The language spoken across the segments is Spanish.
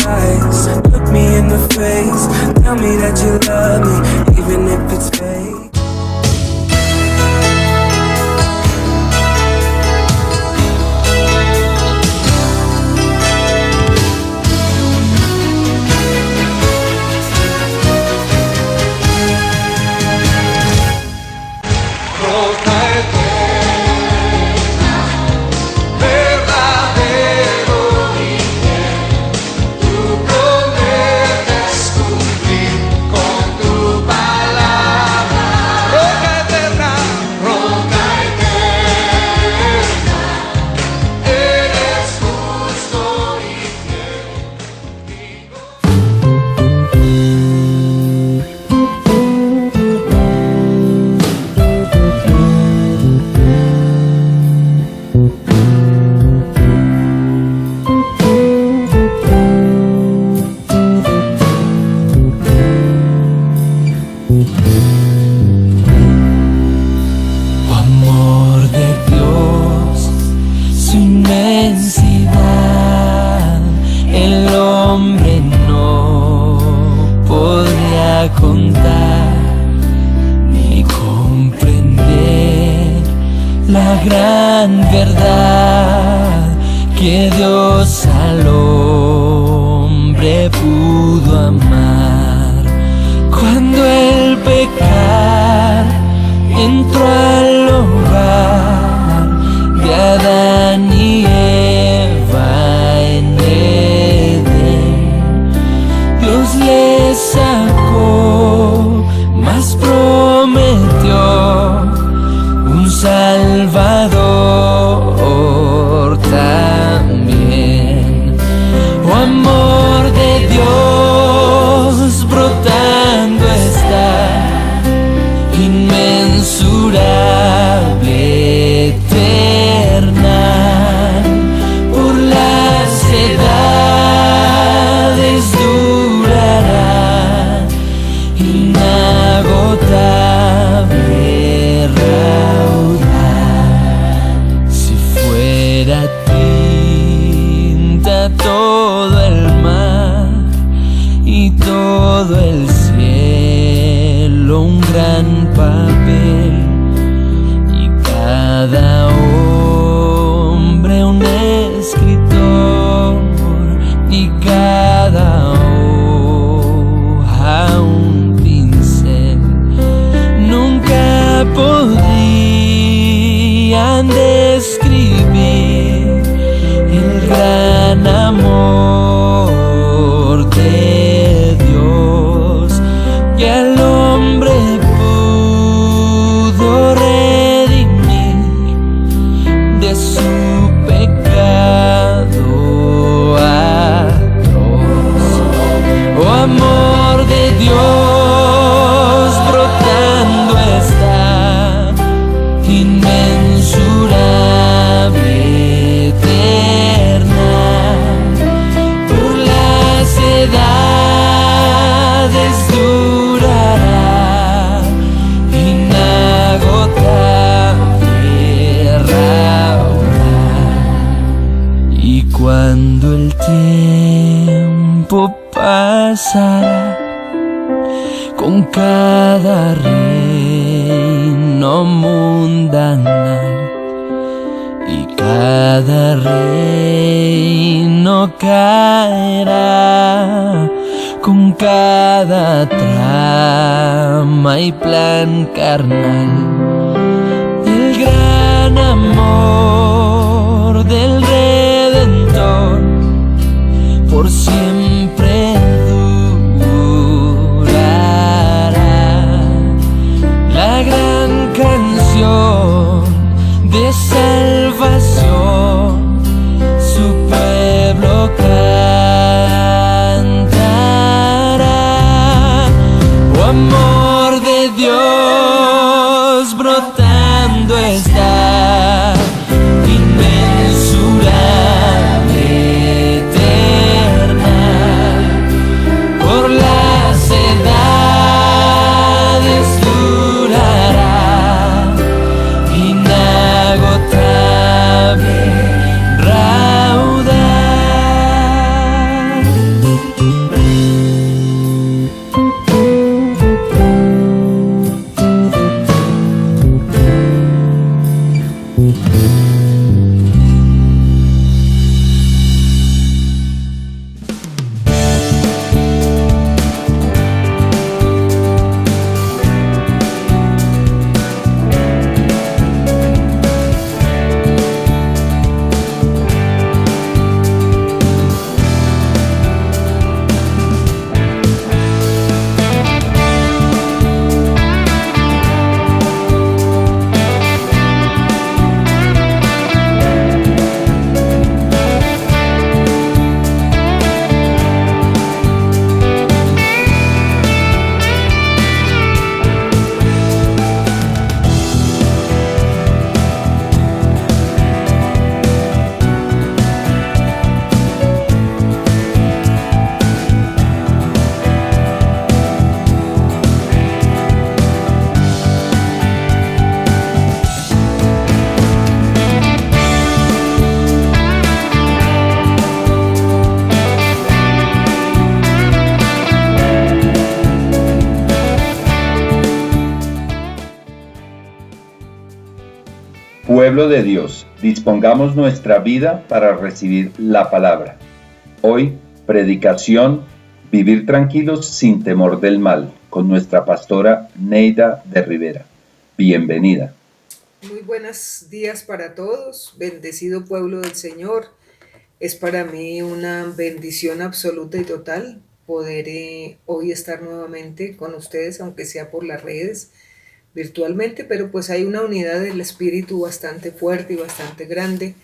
eyes, look me in the face, tell me that you love me, even if it's fake. La gran verdad que Dios al hombre pudo amar. Cuando el pecado entró al hogar de Adán y Eva en Edén, Dios les sacó, mas prometió un Salvador también. Oh, amor de Dios brotando está, inmensurable, eterna, por las edades durará, inagotable raudal. Si fuera tinta todo el mar y todo el cielo un gran papel, y cada hombre un escritor, y cada hoja un pincel, nunca podrían describir el gran amor de Dios que al hombre pudo redimir de su pecado atroz. Oh, amor de Dios brotando está, inmensurable, eterna, por las edades durará, inagotable raudal. Y cuando el tiempo pasará, con cada reino mundanal, y cada reino caerá, con cada trama y plan carnal, el gran amor del Redentor por siempre durará. La gran canción de salvación su pueblo cantará. Oh, amor de Dios brotando está, inmensurable, Pueblo de Dios, dispongamos nuestra vida para recibir la palabra. Hoy, predicación, vivir tranquilos sin temor del mal, con nuestra pastora Neida de Rivera. Bienvenida. Muy buenos días para todos, bendecido pueblo del Señor. Es para mí una bendición absoluta y total poder hoy estar nuevamente con ustedes, aunque sea por las redes, virtualmente, pero pues hay una unidad del espíritu bastante fuerte y bastante grande,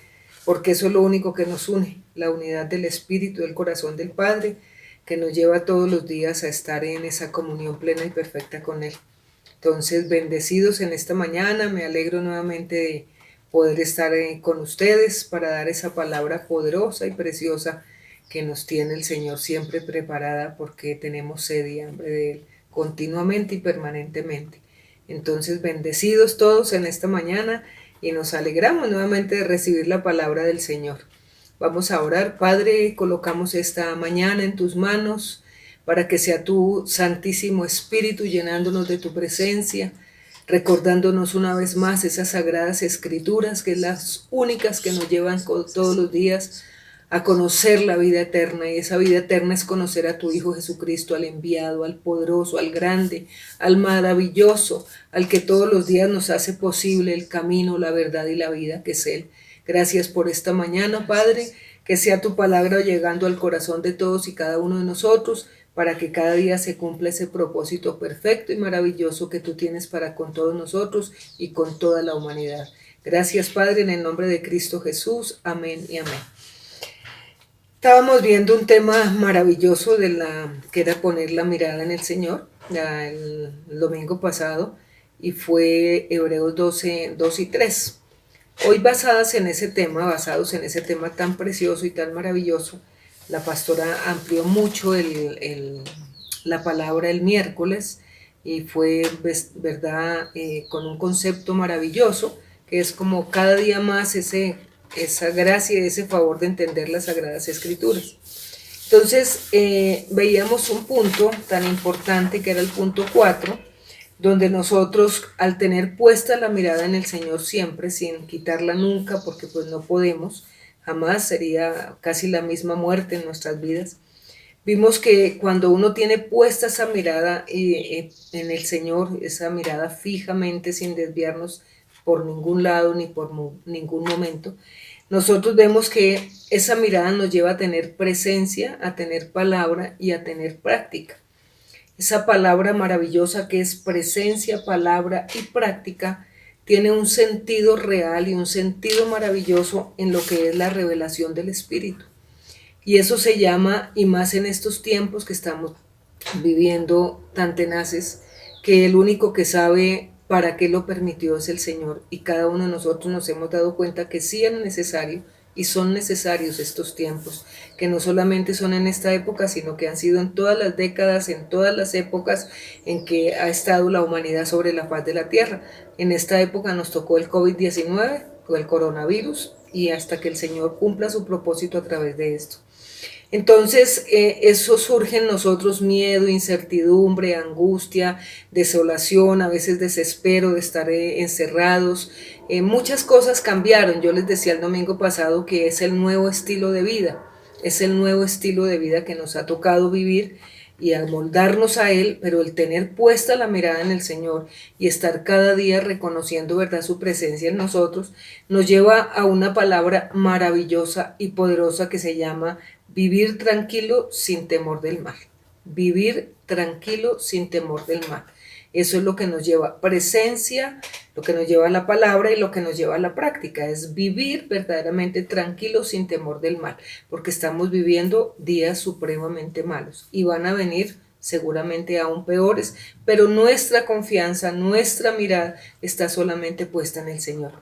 porque eso es lo único que nos une, la unidad del espíritu, del corazón del Padre, que nos lleva todos los días a estar en esa comunión plena y perfecta con Él. Entonces, bendecidos en esta mañana, me alegro nuevamente de poder estar con ustedes para dar esa palabra poderosa y preciosa que nos tiene el Señor siempre preparada, porque tenemos sed y hambre de Él continuamente y permanentemente. Entonces, bendecidos todos en esta mañana y nos alegramos nuevamente de recibir la palabra del Señor. Vamos a orar. Padre, colocamos esta mañana en tus manos para que sea tu Santísimo Espíritu llenándonos de tu presencia, recordándonos una vez más esas sagradas escrituras, que es las únicas que nos llevan todos los días a conocer la vida eterna, y esa vida eterna es conocer a tu Hijo Jesucristo, al enviado, al poderoso, al grande, al maravilloso, al que todos los días nos hace posible el camino, la verdad y la vida, que es Él. Gracias por esta mañana, Padre, que sea tu palabra llegando al corazón de todos y cada uno de nosotros, para que cada día se cumpla ese propósito perfecto y maravilloso que tú tienes para con todos nosotros y con toda la humanidad. Gracias, Padre, en el nombre de Cristo Jesús. Amén y amén. Estábamos viendo un tema maravilloso que era poner la mirada en el Señor, el domingo pasado, y fue Hebreos 12, 2 y 3. Hoy basados en ese tema tan precioso y tan maravilloso, la pastora amplió mucho la palabra el miércoles, y fue, verdad, con un concepto maravilloso, que es como cada día más esa gracia y ese favor de entender las Sagradas Escrituras. Entonces, veíamos un punto tan importante que era el punto 4, donde nosotros, al tener puesta la mirada en el Señor siempre, sin quitarla nunca, porque pues no podemos, jamás, sería casi la misma muerte en nuestras vidas, vimos que cuando uno tiene puesta esa mirada en el Señor, esa mirada fijamente, sin desviarnos por ningún lado ni por ningún momento, nosotros vemos que esa mirada nos lleva a tener presencia, a tener palabra y a tener práctica. Esa palabra maravillosa que es presencia, palabra y práctica tiene un sentido real y un sentido maravilloso en lo que es la revelación del Espíritu. Y eso se llama, y más en estos tiempos que estamos viviendo tan tenaces, que el único que sabe para qué lo permitió es el Señor, y cada uno de nosotros nos hemos dado cuenta que sí es necesario y son necesarios estos tiempos, que no solamente son en esta época, sino que han sido en todas las décadas, en todas las épocas en que ha estado la humanidad sobre la faz de la tierra. En esta época nos tocó el COVID-19 o el coronavirus, y hasta que el Señor cumpla su propósito a través de esto. Entonces, eso surge en nosotros miedo, incertidumbre, angustia, desolación, a veces desespero de estar encerrados. Muchas cosas cambiaron. Yo les decía el domingo pasado que es el nuevo estilo de vida. Es el nuevo estilo de vida que nos ha tocado vivir y amoldarnos a Él, pero el tener puesta la mirada en el Señor y estar cada día reconociendo, ¿verdad?, su presencia en nosotros, nos lleva a una palabra maravillosa y poderosa que se llama vivir tranquilo sin temor del mal. Vivir tranquilo sin temor del mal. Eso es lo que nos lleva presencia, lo que nos lleva a la palabra y lo que nos lleva a la práctica. Es vivir verdaderamente tranquilo sin temor del mal, porque estamos viviendo días supremamente malos y van a venir seguramente aún peores, pero nuestra confianza, nuestra mirada está solamente puesta en el Señor.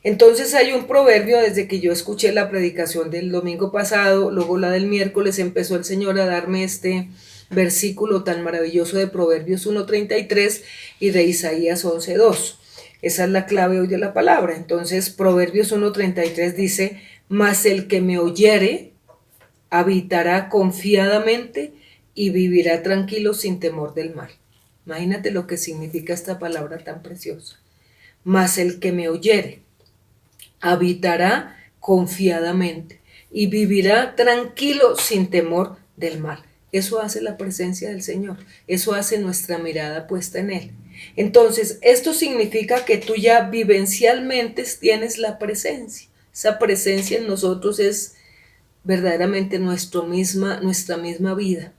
Entonces hay un proverbio, desde que yo escuché la predicación del domingo pasado, luego la del miércoles, empezó el Señor a darme este versículo tan maravilloso de Proverbios 1:33 y de Isaías 11:2. Esa es la clave hoy de la palabra. Entonces Proverbios 1:33 dice: mas el que me oyere habitará confiadamente y vivirá tranquilo sin temor del mal. Imagínate lo que significa esta palabra tan preciosa. Mas el que me oyere. habitará confiadamente y vivirá tranquilo sin temor del mal. Eso hace la presencia del Señor, eso hace nuestra mirada puesta en Él. Entonces, esto significa que tú ya vivencialmente tienes la presencia. Esa presencia en nosotros es verdaderamente nuestra misma vida,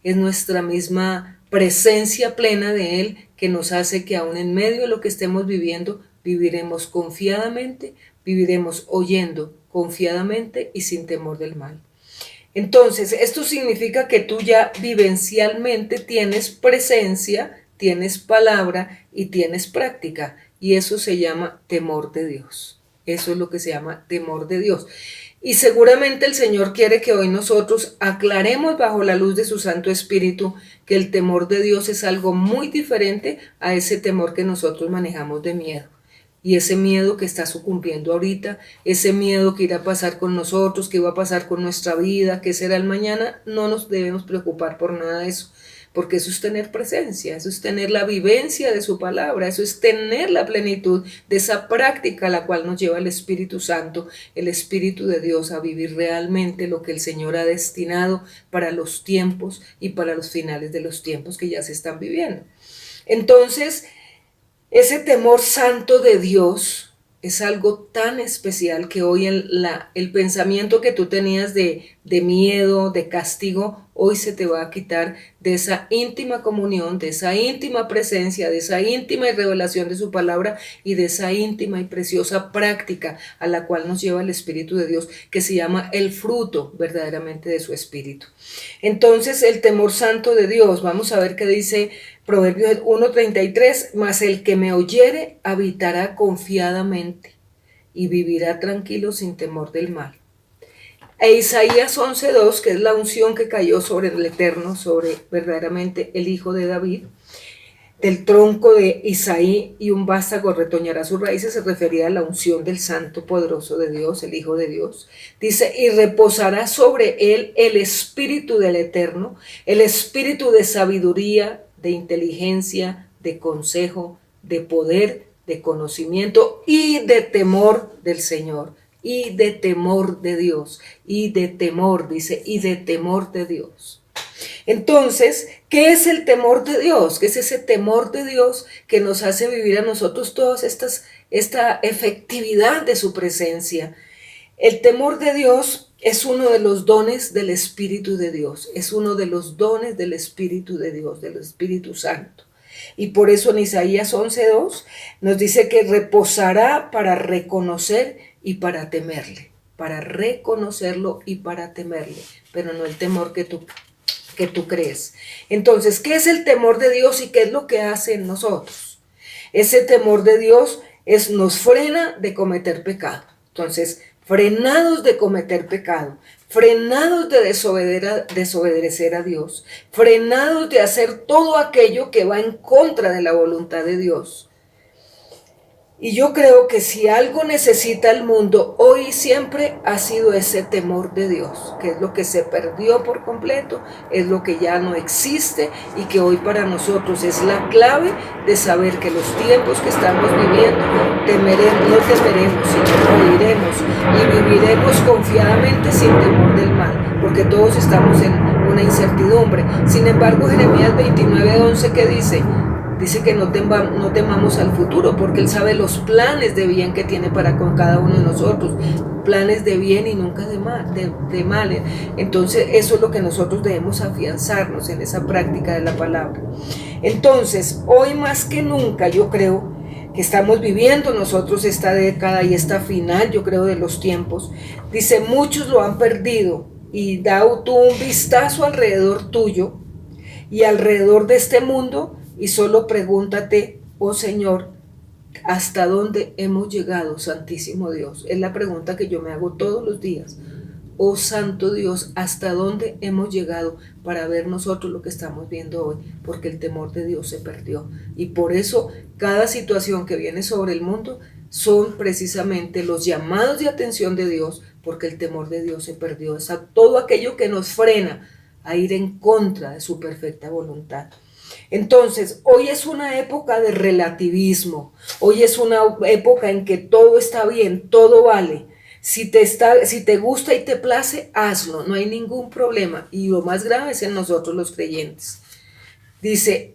es nuestra misma presencia plena de Él que nos hace que aún en medio de lo que estemos viviendo, viviremos confiadamente, viviremos oyendo confiadamente y sin temor del mal. Entonces, esto significa que tú ya vivencialmente tienes presencia, tienes palabra y tienes práctica, y eso se llama temor de Dios. Eso es lo que se llama temor de Dios. Y seguramente el Señor quiere que hoy nosotros aclaremos bajo la luz de su Santo Espíritu que el temor de Dios es algo muy diferente a ese temor que nosotros manejamos de miedo. Y ese miedo que está sucumbiendo ahorita, ese miedo que irá a pasar con nosotros, que va a pasar con nuestra vida, que será el mañana, no nos debemos preocupar por nada de eso. Porque eso es tener presencia, eso es tener la vivencia de su palabra, eso es tener la plenitud de esa práctica a la cual nos lleva el Espíritu Santo, el Espíritu de Dios, a vivir realmente lo que el Señor ha destinado para los tiempos y para los finales de los tiempos que ya se están viviendo. Entonces, ese temor santo de Dios es algo tan especial que hoy el pensamiento que tú tenías de miedo, de castigo, hoy se te va a quitar de esa íntima comunión, de esa íntima presencia, de esa íntima revelación de su palabra y de esa íntima y preciosa práctica a la cual nos lleva el Espíritu de Dios, que se llama el fruto verdaderamente de su Espíritu. Entonces, el temor santo de Dios, vamos a ver qué dice Proverbios 1:33, mas el que me oyere habitará confiadamente y vivirá tranquilo sin temor del mal. E Isaías 11:2, que es la unción que cayó sobre el Eterno, sobre verdaderamente el Hijo de David, del tronco de Isaí y un vástago retoñará sus raíces, se refería a la unción del Santo Poderoso de Dios, el Hijo de Dios. Dice, y reposará sobre él el Espíritu del Eterno, el Espíritu de sabiduría, de inteligencia, de consejo, de poder, de conocimiento y de temor del Señor, y de temor de Dios, y de temor, dice, y de temor de Dios. Entonces, ¿qué es el temor de Dios? ¿Qué es ese temor de Dios que nos hace vivir a nosotros toda esta efectividad de su presencia? El temor de Dios es uno de los dones del Espíritu de Dios, es uno de los dones del Espíritu de Dios, del Espíritu Santo. Y por eso en Isaías 11:2 nos dice que reposará para reconocer y para temerle, para reconocerlo y para temerle, pero no el temor que tú crees. Entonces, ¿qué es el temor de Dios y qué es lo que hace en nosotros? Ese temor de Dios nos frena de cometer pecado. Entonces, frenados de cometer pecado, frenados de desobedecer a Dios, frenados de hacer todo aquello que va en contra de la voluntad de Dios. Y yo creo que si algo necesita el mundo hoy y siempre ha sido ese temor de Dios, que es lo que se perdió por completo, es lo que ya no existe y que hoy para nosotros es la clave de saber que los tiempos que estamos viviendo no temeremos, sino oiremos y viviremos confiadamente sin temor del mal, porque todos estamos en una incertidumbre. Sin embargo, Jeremías 29:11, ¿qué dice? Dice que no temamos al futuro, porque Él sabe los planes de bien que tiene para con cada uno de nosotros, planes de bien y nunca de mal. Entonces eso es lo que nosotros debemos afianzarnos en esa práctica de la palabra. Entonces, hoy más que nunca yo creo que estamos viviendo nosotros esta década y esta final, yo creo, de los tiempos. Dice, muchos lo han perdido, y da tú un vistazo alrededor tuyo y alrededor de este mundo, y solo pregúntate, oh Señor, ¿hasta dónde hemos llegado, Santísimo Dios? Es la pregunta que yo me hago todos los días. Oh Santo Dios, ¿hasta dónde hemos llegado para ver nosotros lo que estamos viendo hoy? Porque el temor de Dios se perdió. Y por eso cada situación que viene sobre el mundo son precisamente los llamados de atención de Dios, porque el temor de Dios se perdió. O sea, todo aquello que nos frena a ir en contra de su perfecta voluntad. Entonces, hoy es una época de relativismo, hoy es una época en que todo está bien, todo vale. Si te gusta y te place, hazlo, no hay ningún problema. Y lo más grave es en nosotros los creyentes. Dice,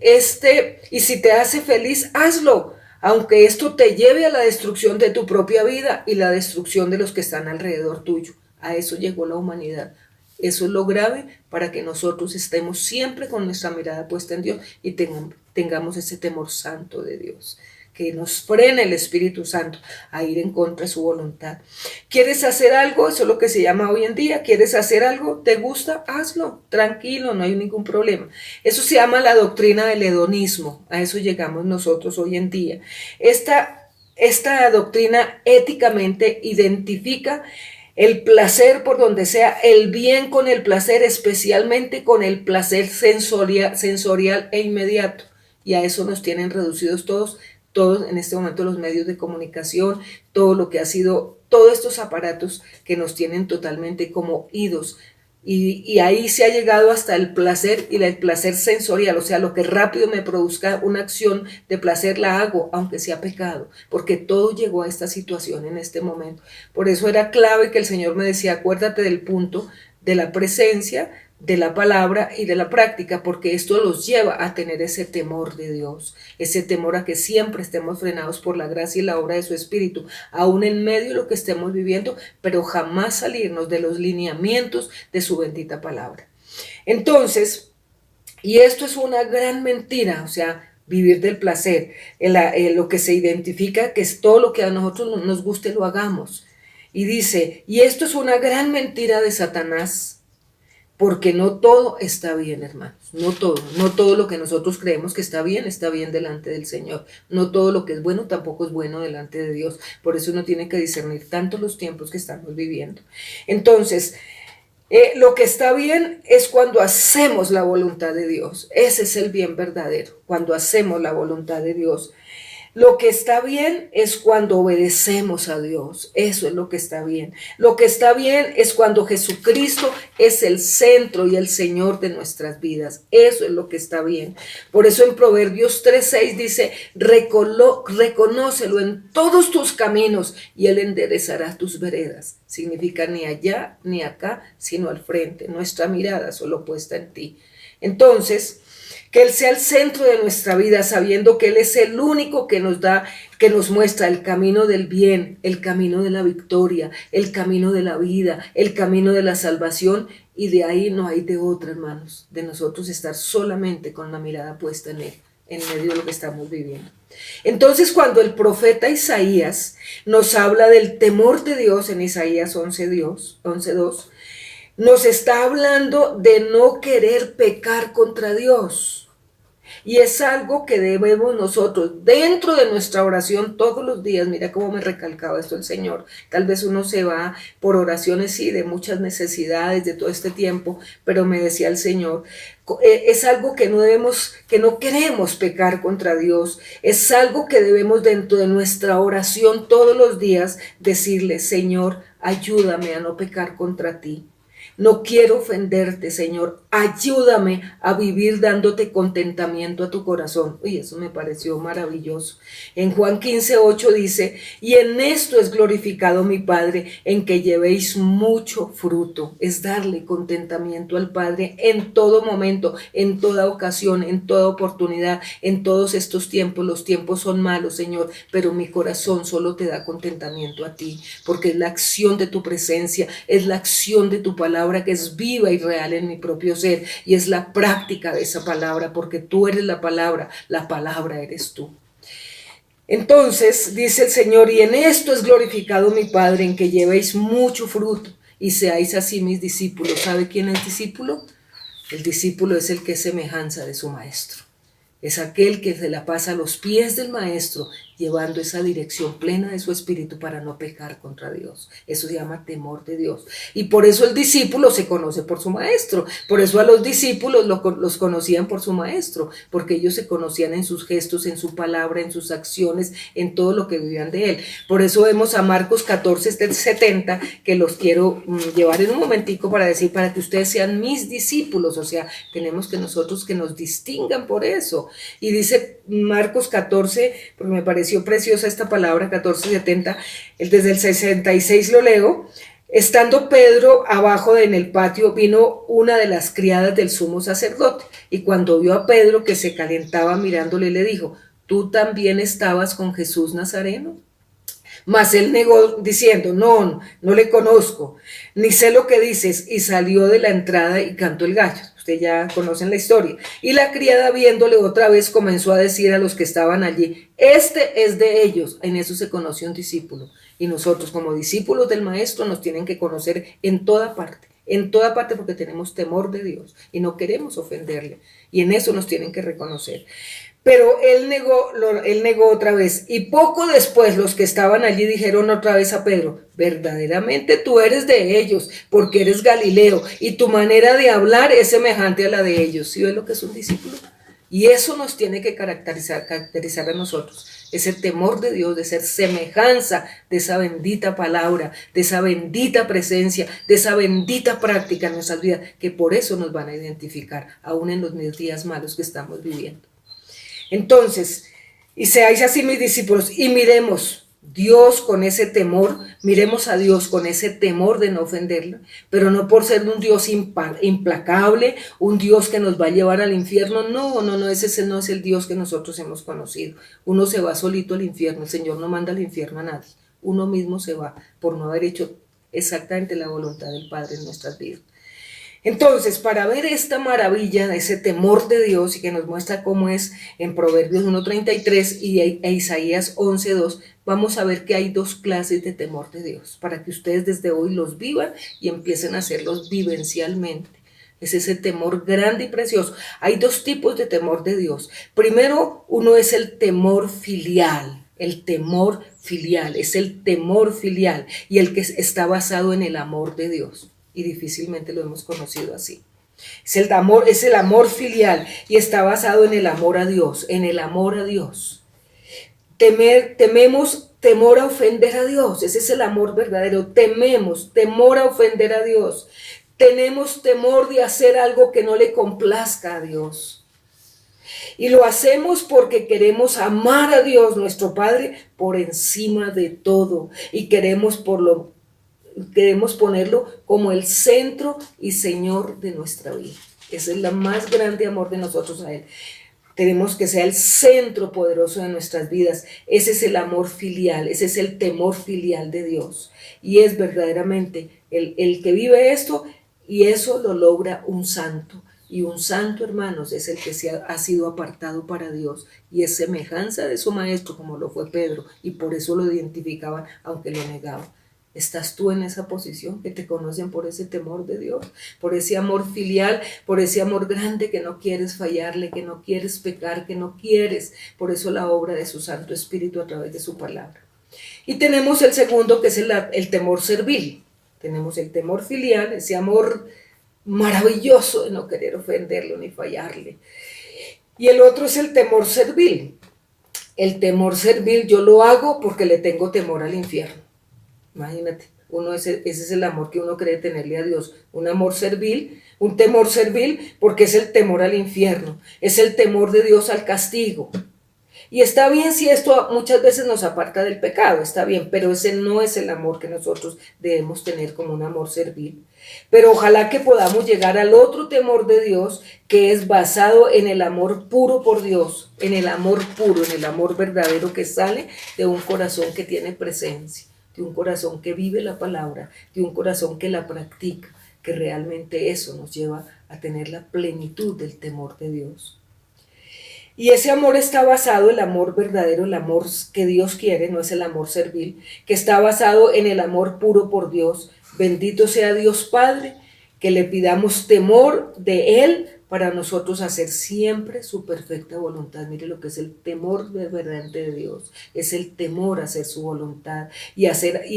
y si te hace feliz, hazlo, aunque esto te lleve a la destrucción de tu propia vida y la destrucción de los que están alrededor tuyo. A eso llegó la humanidad. Eso es lo grave para que nosotros estemos siempre con nuestra mirada puesta en Dios y tengamos ese temor santo de Dios, que nos frene el Espíritu Santo a ir en contra de su voluntad. ¿Quieres hacer algo? Eso es lo que se llama hoy en día. ¿Quieres hacer algo? ¿Te gusta? Hazlo, tranquilo, no hay ningún problema. Eso se llama la doctrina del hedonismo. A eso llegamos nosotros hoy en día. Esta doctrina éticamente identifica el placer por donde sea, el bien con el placer, especialmente con el placer sensorial e inmediato. Y a eso nos tienen reducidos todos en este momento los medios de comunicación, todo lo que ha sido, todos estos aparatos que nos tienen totalmente como idos. Y ahí se ha llegado hasta el placer y el placer sensorial, o sea, lo que rápido me produzca una acción de placer la hago, aunque sea pecado, porque todo llegó a esta situación en este momento. Por eso era clave que el Señor me decía, acuérdate del punto de la presencia, de la palabra y de la práctica, porque esto los lleva a tener ese temor de Dios, ese temor a que siempre estemos frenados por la gracia y la obra de su Espíritu, aún en medio de lo que estemos viviendo, pero jamás salirnos de los lineamientos de su bendita palabra. Entonces, y esto es una gran mentira, o sea, vivir del placer, lo que se identifica que es todo lo que a nosotros nos guste lo hagamos. Y dice, y esto es una gran mentira de Satanás, porque no todo está bien, hermanos, no todo lo que nosotros creemos que está bien delante del Señor, no todo lo que es bueno tampoco es bueno delante de Dios, por eso uno tiene que discernir tanto los tiempos que estamos viviendo. Entonces, lo que está bien es cuando hacemos la voluntad de Dios, ese es el bien verdadero, cuando hacemos la voluntad de Dios. Lo que está bien es cuando obedecemos a Dios, eso es lo que está bien. Lo que está bien es cuando Jesucristo es el centro y el Señor de nuestras vidas, eso es lo que está bien. Por eso en Proverbios 3:6 dice, reconócelo en todos tus caminos y Él enderezará tus veredas. Significa ni allá ni acá, sino al frente, nuestra mirada solo puesta en ti. Entonces, que Él sea el centro de nuestra vida, sabiendo que Él es el único que nos muestra el camino del bien, el camino de la victoria, el camino de la vida, el camino de la salvación, y de ahí no hay de otra, hermanos, de nosotros estar solamente con la mirada puesta en Él, en medio de lo que estamos viviendo. Entonces, cuando el profeta Isaías nos habla del temor de Dios en Isaías 11:2, nos está hablando de no querer pecar contra Dios. Y es algo que debemos nosotros, dentro de nuestra oración todos los días, mira cómo me recalcaba esto el Señor, tal vez uno se va por oraciones, sí, de muchas necesidades de todo este tiempo, pero me decía el Señor, es algo que no queremos pecar contra Dios, es algo que debemos dentro de nuestra oración todos los días decirle, Señor, ayúdame a no pecar contra ti. No quiero ofenderte, Señor. Ayúdame a vivir dándote contentamiento a tu corazón. Uy, eso me pareció maravilloso. En Juan 15:8 dice, y en esto es glorificado mi Padre, en que llevéis mucho fruto. Es darle contentamiento al Padre en todo momento, en toda ocasión, en toda oportunidad, en todos estos tiempos. Los tiempos son malos, Señor, pero mi corazón solo te da contentamiento a ti, porque es la acción de tu presencia, es la acción de tu palabra que es viva y real en mi propio ser, y es la práctica de esa palabra, porque tú eres la palabra eres tú. Entonces dice el Señor, y en esto es glorificado mi Padre, en que llevéis mucho fruto y seáis así mis discípulos. ¿Sabe quién es discípulo? El discípulo es el que es semejanza de su maestro. Es aquel que se la pasa a los pies del maestro llevando esa dirección plena de su espíritu para no pecar contra Dios. Eso se llama temor de Dios. Y por eso el discípulo se conoce por su maestro. Por eso a los discípulos los conocían por su maestro, porque ellos se conocían en sus gestos, en su palabra, en sus acciones, en todo lo que vivían de él. Por eso vemos a Marcos 14:70, que los quiero llevar en un momentico para decir, para que ustedes sean mis discípulos. O sea, tenemos que nosotros que nos distingan por eso. Y dice Marcos 14, porque me pareció preciosa esta palabra, 14:70, desde el 66 lo leo. Estando Pedro abajo en el patio, vino una de las criadas del sumo sacerdote, y cuando vio a Pedro que se calentaba mirándole, le dijo: ¿tú también estabas con Jesús Nazareno? Mas él negó diciendo: no le conozco, ni sé lo que dices, y salió de la entrada y cantó el gallo. Ustedes ya conocen la historia. Y la criada, viéndole otra vez, comenzó a decir a los que estaban allí: este es de ellos. En eso se conoció un discípulo. Y nosotros, como discípulos del maestro, nos tienen que conocer en toda parte, porque tenemos temor de Dios y no queremos ofenderle. Y en eso nos tienen que reconocer. Pero él negó otra vez, y poco después los que estaban allí dijeron otra vez a Pedro: verdaderamente tú eres de ellos, porque eres Galileo, y tu manera de hablar es semejante a la de ellos. ¿Sí ves lo que es un discípulo? Y eso nos tiene que caracterizar a nosotros, ese temor de Dios, de ser semejanza de esa bendita palabra, de esa bendita presencia, de esa bendita práctica en nuestras vidas, que por eso nos van a identificar, aún en los días malos que estamos viviendo. Entonces, y seáis así mis discípulos, y miremos Dios con ese temor, miremos a Dios con ese temor de no ofenderlo, pero no por ser un Dios implacable, un Dios que nos va a llevar al infierno. No, ese no es el Dios que nosotros hemos conocido. Uno se va solito al infierno, el Señor no manda al infierno a nadie, uno mismo se va por no haber hecho exactamente la voluntad del Padre en nuestras vidas. Entonces, para ver esta maravilla de ese temor de Dios, y que nos muestra cómo es en Proverbios 1:33 e Isaías 11:2, vamos a ver que hay dos clases de temor de Dios, para que ustedes desde hoy los vivan y empiecen a hacerlos vivencialmente. Es ese temor grande y precioso. Hay dos tipos de temor de Dios. Primero, uno es el temor filial. El temor filial, es el temor filial, y el que está basado en el amor de Dios. Y difícilmente lo hemos conocido así. Es el amor filial, y está basado en el amor a Dios, Tememos temor a ofender a Dios. Ese es el amor verdadero. Tememos temor a ofender a Dios. Tenemos temor de hacer algo que no le complazca a Dios. Y lo hacemos porque queremos amar a Dios, nuestro Padre, por encima de todo. Y queremos ponerlo como el centro y Señor de nuestra vida. Ese es el más grande amor de nosotros a Él. Tenemos que ser el centro poderoso de nuestras vidas. Ese es el amor filial, ese es el temor filial de Dios. Y es verdaderamente el que vive esto, y eso lo logra un santo. Y un santo, hermanos, es el que ha sido apartado para Dios y es semejanza de su maestro, como lo fue Pedro, y por eso lo identificaban, aunque lo negaban. ¿Estás tú en esa posición, que te conocen por ese temor de Dios, por ese amor filial, por ese amor grande, que no quieres fallarle, que no quieres pecar, que no quieres? Por eso la obra de su Santo Espíritu a través de su palabra. Y tenemos el segundo, que es el temor servil. Tenemos el temor filial, ese amor maravilloso de no querer ofenderlo ni fallarle. Y el otro es el temor servil. El temor servil yo lo hago porque le tengo temor al infierno. Imagínate, ese es el amor que uno cree tenerle a Dios, un amor servil, un temor servil, porque es el temor al infierno, es el temor de Dios al castigo. Y está bien si esto muchas veces nos aparta del pecado, está bien, pero ese no es el amor que nosotros debemos tener como un amor servil. Pero ojalá que podamos llegar al otro temor de Dios, que es basado en el amor puro por Dios, en el amor puro, en el amor verdadero que sale de un corazón que tiene presencia, de un corazón que vive la palabra, de un corazón que la practica, que realmente eso nos lleva a tener la plenitud del temor de Dios. Y ese amor está basado, el amor verdadero, el amor que Dios quiere, no es el amor servil, que está basado en el amor puro por Dios. Bendito sea Dios Padre, que le pidamos temor de Él para nosotros hacer siempre su perfecta voluntad. Mire lo que es el temor verdaderamente de Dios, es el temor a hacer su voluntad y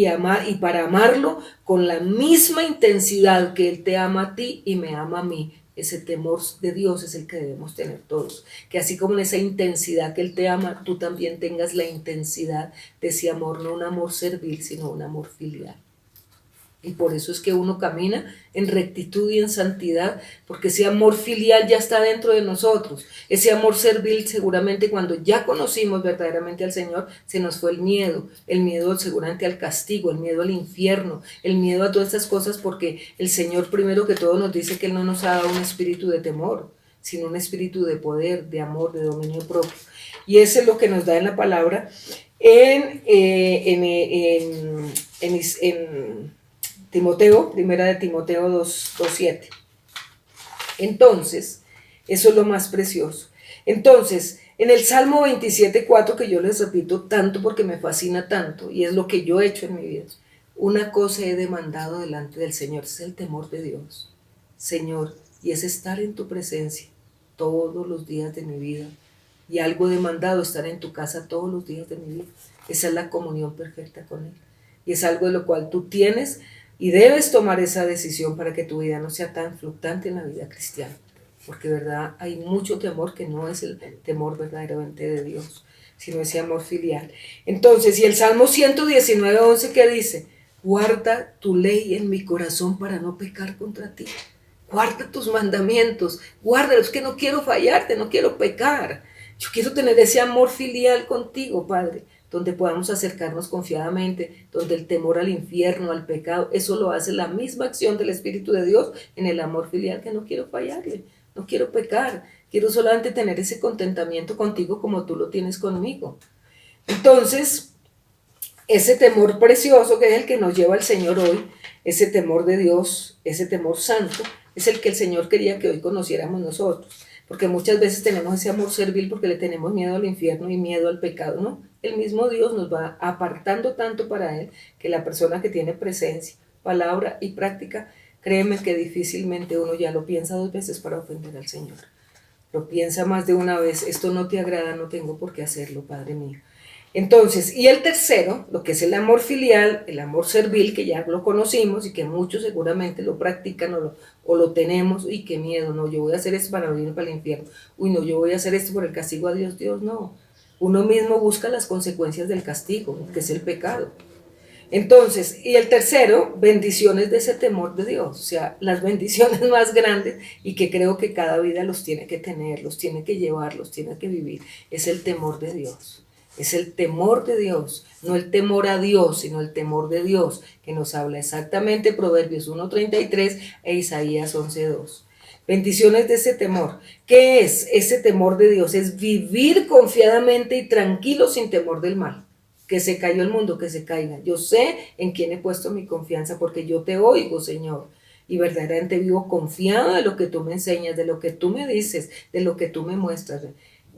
amar, y para amarlo con la misma intensidad que Él te ama a ti y me ama a mí. Ese temor de Dios es el que debemos tener todos, que así como en esa intensidad que Él te ama, tú también tengas la intensidad de ese amor, no un amor servil, sino un amor filial. Y por eso es que uno camina en rectitud y en santidad, porque ese amor filial ya está dentro de nosotros. Ese amor servil, seguramente cuando ya conocimos verdaderamente al Señor, se nos fue el miedo seguramente al castigo, el miedo al infierno, el miedo a todas estas cosas, porque el Señor primero que todo nos dice que Él no nos ha dado un espíritu de temor, sino un espíritu de poder, de amor, de dominio propio. Y eso es lo que nos da en la palabra en Timoteo, primera de Timoteo 2:7. Entonces, eso es lo más precioso. Entonces, en el Salmo 27:4, que yo les repito tanto porque me fascina tanto, y es lo que yo he hecho en mi vida, una cosa he demandado delante del Señor, es el temor de Dios, Señor, y es estar en tu presencia todos los días de mi vida. Y algo demandado, estar en tu casa todos los días de mi vida. Esa es la comunión perfecta con Él. Y es algo de lo cual tú tienes y debes tomar esa decisión para que tu vida no sea tan fluctuante en la vida cristiana. Porque verdad hay mucho temor que no es el temor verdaderamente de Dios, sino ese amor filial. Entonces, y el Salmo 119:11 que dice, guarda tu ley en mi corazón para no pecar contra ti. Guarda tus mandamientos, guárdalos, que no quiero fallarte, no quiero pecar. Yo quiero tener ese amor filial contigo, Padre, donde podamos acercarnos confiadamente, donde el temor al infierno, al pecado, eso lo hace la misma acción del Espíritu de Dios en el amor filial, que no quiero fallarle, no quiero pecar, quiero solamente tener ese contentamiento contigo como tú lo tienes conmigo. Entonces, ese temor precioso que es el que nos lleva al Señor hoy, ese temor de Dios, ese temor santo, es el que el Señor quería que hoy conociéramos nosotros. Porque muchas veces tenemos ese amor servil porque le tenemos miedo al infierno y miedo al pecado, ¿no? El mismo Dios nos va apartando tanto para Él que la persona que tiene presencia, palabra y práctica, créeme que difícilmente uno ya lo piensa 2 veces para ofender al Señor. Lo piensa más de una vez, esto no te agrada, no tengo por qué hacerlo, Padre mío. Entonces, y el tercero, lo que es el amor filial, el amor servil, que ya lo conocimos y que muchos seguramente lo practican o lo tenemos, y qué miedo, no, yo voy a hacer esto para no ir para el infierno, uy, no, yo voy a hacer esto por el castigo a Dios, Dios no. Uno mismo busca las consecuencias del castigo, que es el pecado. Entonces, y el tercero, bendiciones de ese temor de Dios, o sea, las bendiciones más grandes y que creo que cada vida los tiene que tener, los tiene que llevar, los tiene que vivir, es el temor de Dios. Es el temor de Dios, no el temor a Dios, sino el temor de Dios, que nos habla exactamente Proverbios 1:33 e Isaías 11:2. Bendiciones de ese temor. ¿Qué es ese temor de Dios? Es vivir confiadamente y tranquilo sin temor del mal. Que se cayó el mundo, que se caiga. Yo sé en quién he puesto mi confianza porque yo te oigo, Señor. Y verdaderamente vivo confiado de lo que tú me enseñas, de lo que tú me dices, de lo que tú me muestras.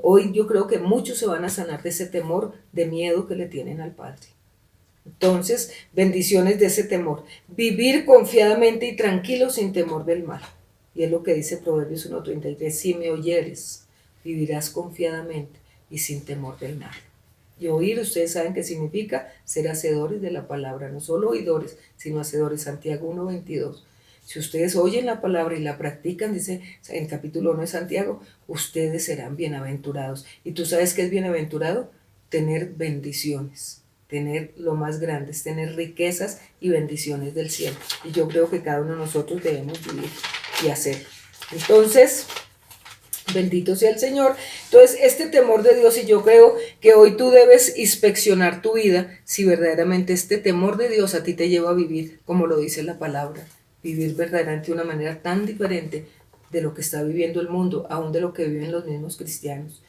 Hoy yo creo que muchos se van a sanar de ese temor, de miedo que le tienen al Padre. Entonces, bendiciones de ese temor. Vivir confiadamente y tranquilo sin temor del mal. Y es lo que dice Proverbios 1:33. Si me oyeres, vivirás confiadamente y sin temor del mal. Y oír, ustedes saben qué significa ser hacedores de la palabra, no solo oidores, sino hacedores. Santiago 1:22. Si ustedes oyen la palabra y la practican, dice en capítulo 1 de Santiago, ustedes serán bienaventurados. ¿Y tú sabes qué es bienaventurado? Tener bendiciones, tener lo más grande, tener riquezas y bendiciones del cielo. Y yo creo que cada uno de nosotros debemos vivir y hacerlo. Entonces, bendito sea el Señor. Entonces, este temor de Dios, y yo creo que hoy tú debes inspeccionar tu vida si verdaderamente este temor de Dios a ti te lleva a vivir como lo dice la palabra. Vivir verdaderamente de una manera tan diferente de lo que está viviendo el mundo, aún de lo que viven los mismos cristianos.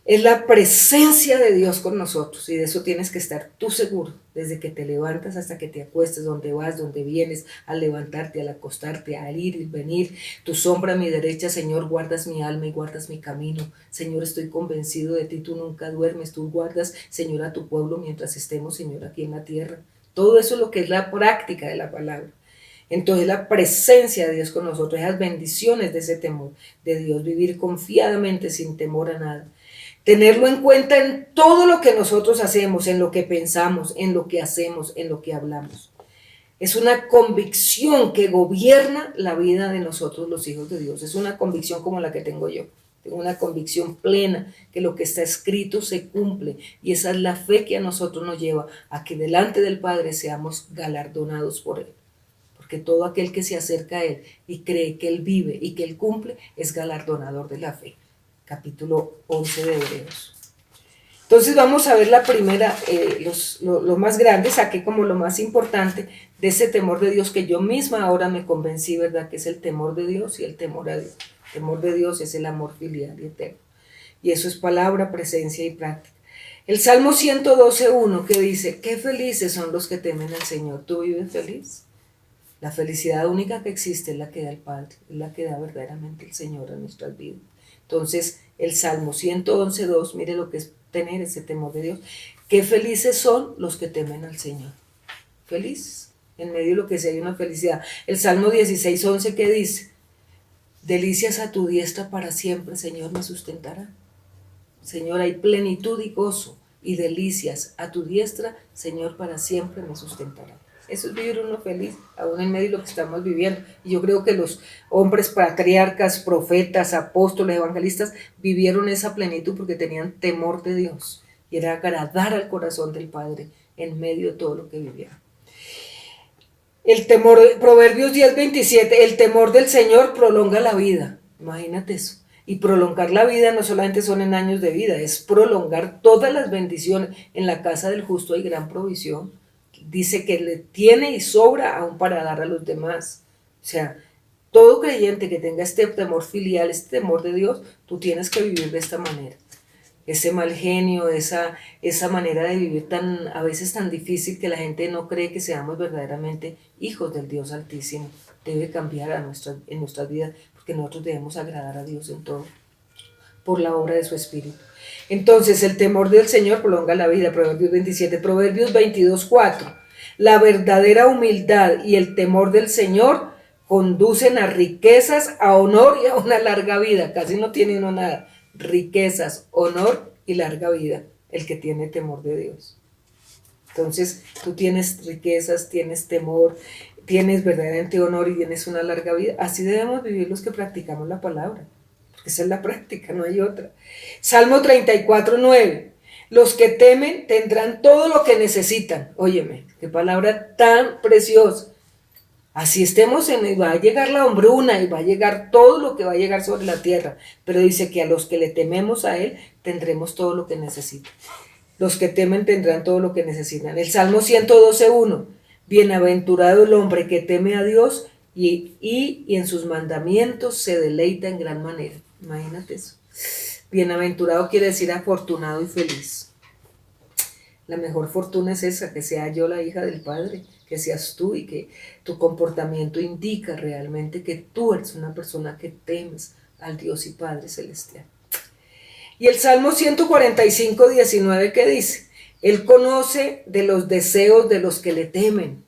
Es la presencia de Dios con nosotros y de eso tienes que estar tú seguro, desde que te levantas hasta que te acuestes, donde vas, donde vienes, al levantarte, al acostarte, al ir y venir. Tu sombra a mi derecha, Señor, guardas mi alma y guardas mi camino. Señor, estoy convencido de ti, tú nunca duermes, tú guardas, Señor, a tu pueblo mientras estemos, Señor, aquí en la tierra. Todo eso es lo que es la práctica de la palabra. Entonces la presencia de Dios con nosotros, esas bendiciones de ese temor de Dios, vivir confiadamente sin temor a nada. Tenerlo en cuenta en todo lo que nosotros hacemos, en lo que pensamos, en lo que hacemos, en lo que hablamos. Es una convicción que gobierna la vida de nosotros los hijos de Dios. Es una convicción como la que tengo yo. Tengo una convicción plena que lo que está escrito se cumple. Y esa es la fe que a nosotros nos lleva a que delante del Padre seamos galardonados por Él. Porque todo aquel que se acerca a Él y cree que Él vive y que Él cumple es galardonador de la fe. Capítulo 11 de Hebreos. Entonces vamos a ver la primera, lo más grande, saqué como lo más importante de ese temor de Dios que yo misma ahora me convencí, ¿verdad? Que es el temor de Dios y el temor a Dios. El temor de Dios es el amor filial y eterno. Y eso es palabra, presencia y práctica. El Salmo 112:1 que dice, qué felices son los que temen al Señor. ¿Tú vives feliz? La felicidad única que existe es la que da el Padre, es la que da verdaderamente el Señor a nuestras vidas. Entonces, el Salmo 111:2, mire lo que es tener ese temor de Dios. Qué felices son los que temen al Señor. Feliz, en medio de lo que sea hay una felicidad. El Salmo 16:11 que dice, delicias a tu diestra para siempre, Señor, me sustentará. Señor, hay plenitud y gozo y delicias a tu diestra, Señor, para siempre me sustentará. Eso es vivir uno feliz, aún en medio de lo que estamos viviendo. Y yo creo que los hombres patriarcas, profetas, apóstoles, evangelistas vivieron esa plenitud porque tenían temor de Dios. Y era agradar al corazón del Padre en medio de todo lo que vivieron. El temor, Proverbios 10:27, el temor del Señor prolonga la vida. Imagínate eso. Y prolongar la vida no solamente son en años de vida, es prolongar todas las bendiciones. En la casa del justo hay gran provisión. Dice que le tiene y sobra aún para dar a los demás. O sea, todo creyente que tenga este temor filial, este temor de Dios, tú tienes que vivir de esta manera. Ese mal genio, esa manera de vivir a veces tan difícil que la gente no cree que seamos verdaderamente hijos del Dios Altísimo, debe cambiar en nuestras vidas, porque nosotros debemos agradar a Dios en todo, por la obra de su Espíritu. Entonces, el temor del Señor prolonga la vida, Proverbios 27, Proverbios 22:4. La verdadera humildad y el temor del Señor conducen a riquezas, a honor y a una larga vida. Casi no tiene uno nada. Riquezas, honor y larga vida, el que tiene temor de Dios. Entonces, tú tienes riquezas, tienes temor, tienes verdaderamente honor y tienes una larga vida. Así debemos vivir los que practicamos la palabra. Esa es la práctica, no hay otra. Salmo 34:9. Los que temen tendrán todo lo que necesitan. Óyeme, qué palabra tan preciosa. Así estemos va a llegar la hambruna y va a llegar todo lo que va a llegar sobre la tierra. Pero dice que a los que le tememos a Él tendremos todo lo que necesitan. Los que temen tendrán todo lo que necesitan. El Salmo 112:1. Bienaventurado el hombre que teme a Dios y en sus mandamientos se deleita en gran manera. Imagínate eso. Bienaventurado quiere decir afortunado y feliz. La mejor fortuna es esa, que sea yo la hija del Padre, que seas tú y que tu comportamiento indica realmente que tú eres una persona que temes al Dios y Padre Celestial. Y el Salmo 145:19 que dice, Él conoce de los deseos de los que le temen.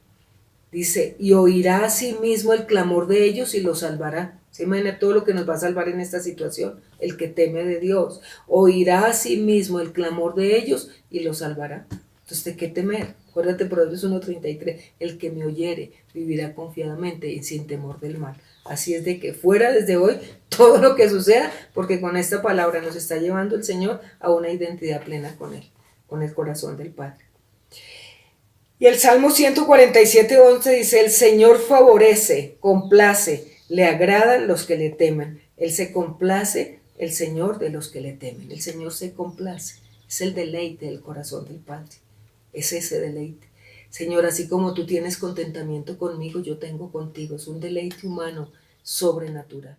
Dice, y oirá a sí mismo el clamor de ellos y los salvará. ¿Se imagina todo lo que nos va a salvar en esta situación? El que teme de Dios. Oirá a sí mismo el clamor de ellos y los salvará. Entonces, ¿de qué temer? Acuérdate, Proverbios 1:33, el que me oyere vivirá confiadamente y sin temor del mal. Así es de que fuera desde hoy todo lo que suceda, porque con esta palabra nos está llevando el Señor a una identidad plena con Él, con el corazón del Padre. Y el Salmo 147:11 dice, el Señor favorece, complace, le agradan los que le temen. Él se complace, el Señor, de los que le temen. El Señor se complace. Es el deleite del corazón del Padre. Es ese deleite. Señor, así como tú tienes contentamiento conmigo, yo tengo contigo. Es un deleite humano sobrenatural.